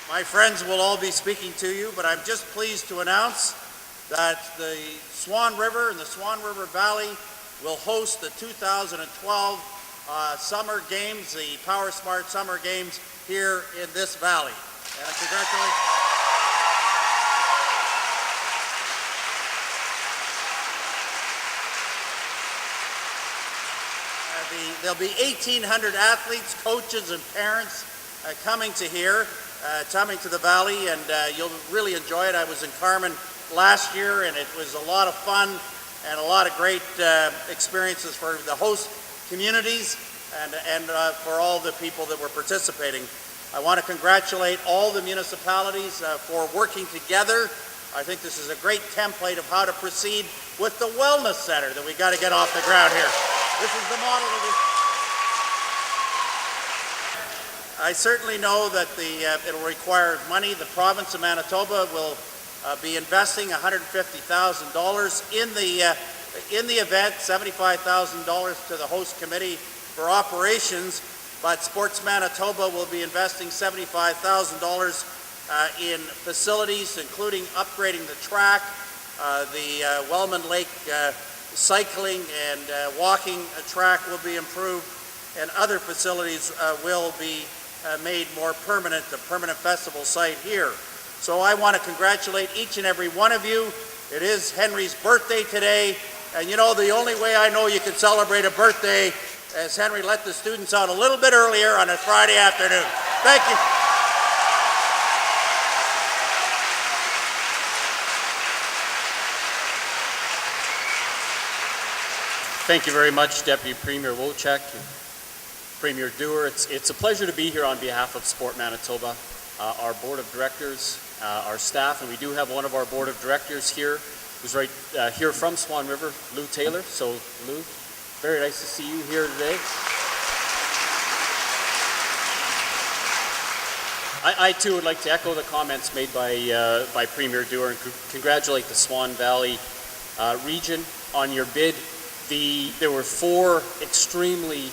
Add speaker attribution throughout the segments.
Speaker 1: My friends will all be speaking to you, but I'm just pleased to announce that the Swan River and the Swan River Valley will host the 2012 Summer Games, the Power Smart Summer Games here in this valley. And congratulations. There'll be 1,800 athletes, coaches, and parents coming to here, coming to the valley, and you'll really enjoy it. I was in Carmen last year, and it was a lot of fun and a lot of great experiences for the host communities and for all the people that were participating. I want to congratulate all the municipalities for working together. I think this is a great template of how to proceed with the wellness center that we got to get off the ground here. This is the model of this. I certainly know that it'll require money. The province of Manitoba will be investing $150,000 in the event, $75,000 to the host committee for operations, but Sports Manitoba will be investing $75,000 in facilities, including upgrading the track, the Wellman Lake cycling and walking track will be improved, and other facilities will be made more permanent, the permanent festival site here. So I want to congratulate each and every one of you. It is Henry's birthday today, and you know the only way I know you can celebrate a birthday is Henry let the students out a little bit earlier on a Friday afternoon. Thank you.
Speaker 2: Thank you very much, Deputy Premier Wojcik and Premier Doer. It's a pleasure to be here on behalf of Sport Manitoba, our Board of Directors, our staff, and we do have one of our Board of Directors here who's right here from Swan River, Lou Taylor. So Lou, very nice to see you here today. I too would like to echo the comments made by Premier Doer and congratulate the Swan Valley region on your bid. There were 4 extremely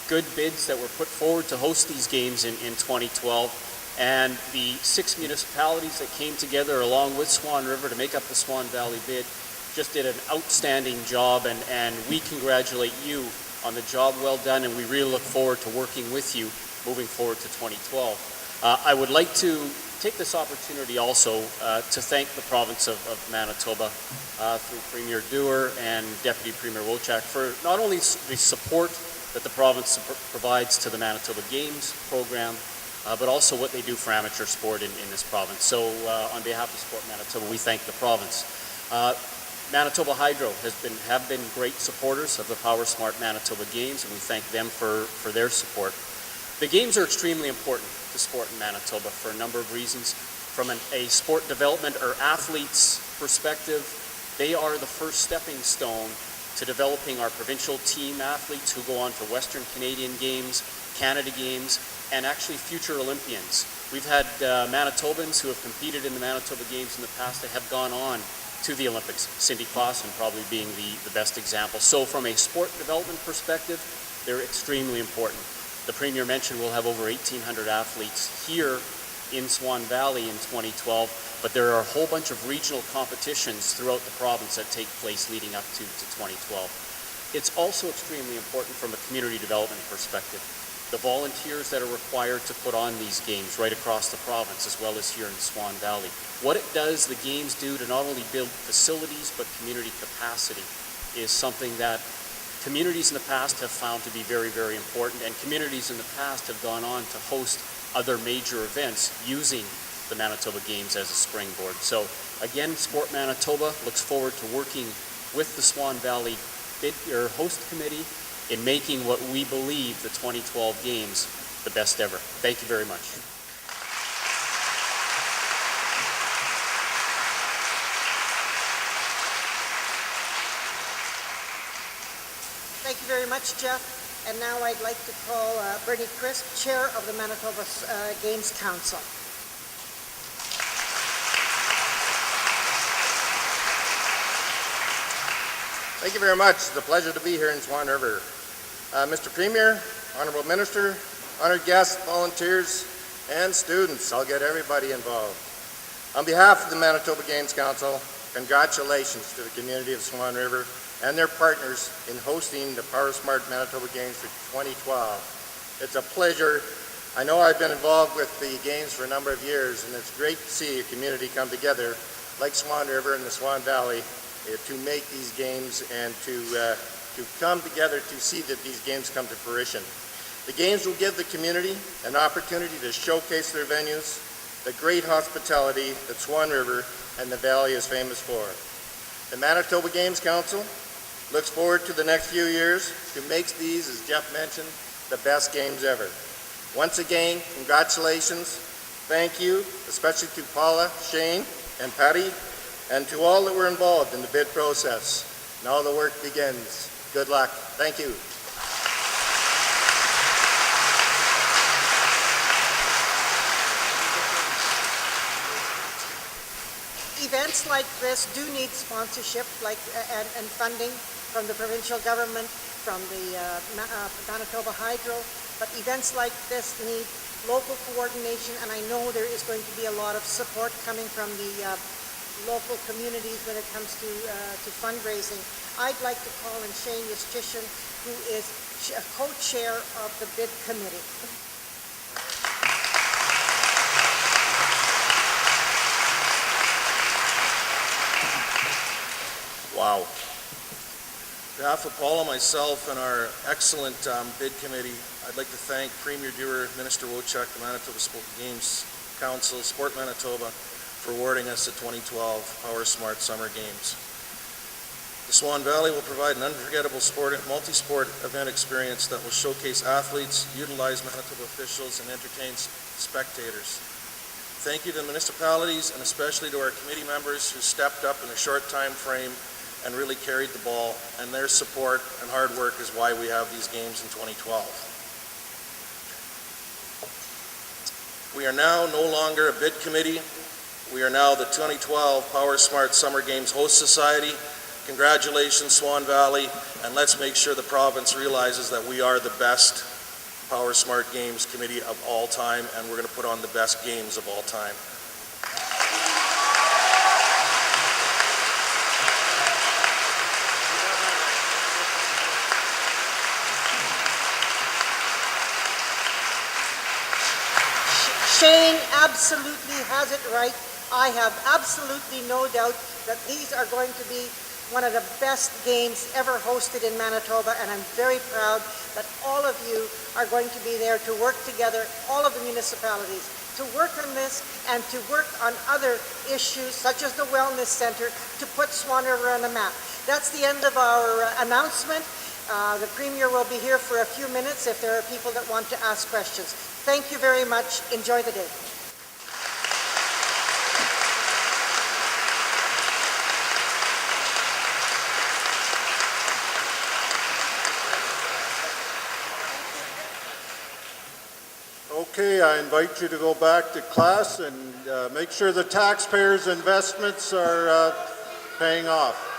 Speaker 2: good bids that were put forward to host these games in 2012, and the 6 municipalities that came together along with Swan River to make up the Swan Valley bid just did an outstanding job, and we congratulate you on the job well done, and we really look forward to working with you moving forward to 2012. I would like to take this opportunity also to thank the province of Manitoba through Premier Doer and Deputy Premier Wojcik for not only the support that the province provides to the Manitoba Games program, but also what they do for amateur sport in this province. So on behalf of Sport Manitoba, we thank the province. Manitoba Hydro have been great supporters of the Power Smart Manitoba Games, and we thank them for their support. The games are extremely important to sport in Manitoba for a number of reasons. From a sport development or athletes perspective, they are the first stepping stone to developing our provincial team athletes who go on to Western Canadian Games, Canada Games, and actually future Olympians. We've had Manitobans who have competed in the Manitoba Games in the past that have gone on to the Olympics, Cindy Clausen probably being the best example. So from a sport development perspective, they're extremely important. The Premier mentioned we'll have over 1,800 athletes here in Swan Valley in 2012, but there are a whole bunch of regional competitions throughout the province that take place leading up to 2012. It's also extremely important from a community development perspective. The volunteers that are required to put on these games right across the province, as well as here in Swan Valley. What it does, the games do to not only build facilities, but community capacity is something that communities in the past have found to be very, very important, and communities in the past have gone on to host other major events using the Manitoba Games as a springboard. So again, Sport Manitoba looks forward to working with the Swan Valley host committee in making what we believe the 2012 Games the best ever. Thank you very much.
Speaker 3: Thank you very much, Jeff. And now I'd like to call Bernie Crisp, Chair of the Manitoba Games Council.
Speaker 4: Thank you very much. It's a pleasure to be here in Swan River. Mr. Premier, Honourable Minister, honoured guests, volunteers, and students. I'll get everybody involved. On behalf of the Manitoba Games Council, congratulations to the community of Swan River and their partners in hosting the Power Smart Manitoba Games for 2012. It's a pleasure. I know I've been involved with the games for a number of years, and it's great to see a community come together like Swan River and the Swan Valley to make these games and to come together to see that these games come to fruition. The games will give the community an opportunity to showcase their venues, the great hospitality that Swan River and the Valley is famous for. The Manitoba Games Council looks forward to the next few years to make these, as Jeff mentioned, the best games ever. Once again, congratulations. Thank you, especially to Paula, Shane, and Patty, and to all that were involved in the bid process. Now the work begins. Good luck. Thank you.
Speaker 3: Events like this do need sponsorship and funding from the provincial government, from the Manitoba Hydro, but events like this need local coordination, and I know there is going to be a lot of support coming from the local communities when it comes to fundraising. I'd like to call in Shane Yustishin, who is co-chair of the bid committee.
Speaker 5: Wow. On behalf of Paula, myself, and our excellent bid committee, I'd like to thank Premier Doer, Minister Wojcik, the Manitoba Games Council, Sport Manitoba, for awarding us the 2012 Power Smart Summer Games. The Swan Valley will provide an unforgettable multi-sport event experience that will showcase athletes, utilize Manitoba officials, and entertain spectators. Thank you to the municipalities and especially to our committee members who stepped up in a short time frame and really carried the ball, and their support and hard work is why we have these games in 2012. We are now no longer a bid committee. We are now the 2012 Power Smart Summer Games Host Society. Congratulations, Swan Valley, and let's make sure the province realizes that we are the best Power Smart Games committee of all time, and we're going to put on the best games of all time.
Speaker 3: Shane absolutely has it right. I have absolutely no doubt that these are going to be one of the best games ever hosted in Manitoba, and I'm very proud that all of you are going to be there to work together, all of the municipalities, to work on this and to work on other issues such as the Wellness Center to put Swan River on the map. That's the end of our announcement. The Premier will be here for a few minutes if there are people that want to ask questions. Thank you very much. Enjoy the day.
Speaker 6: Okay, I invite you to go back to class and make sure the taxpayers' investments are paying off.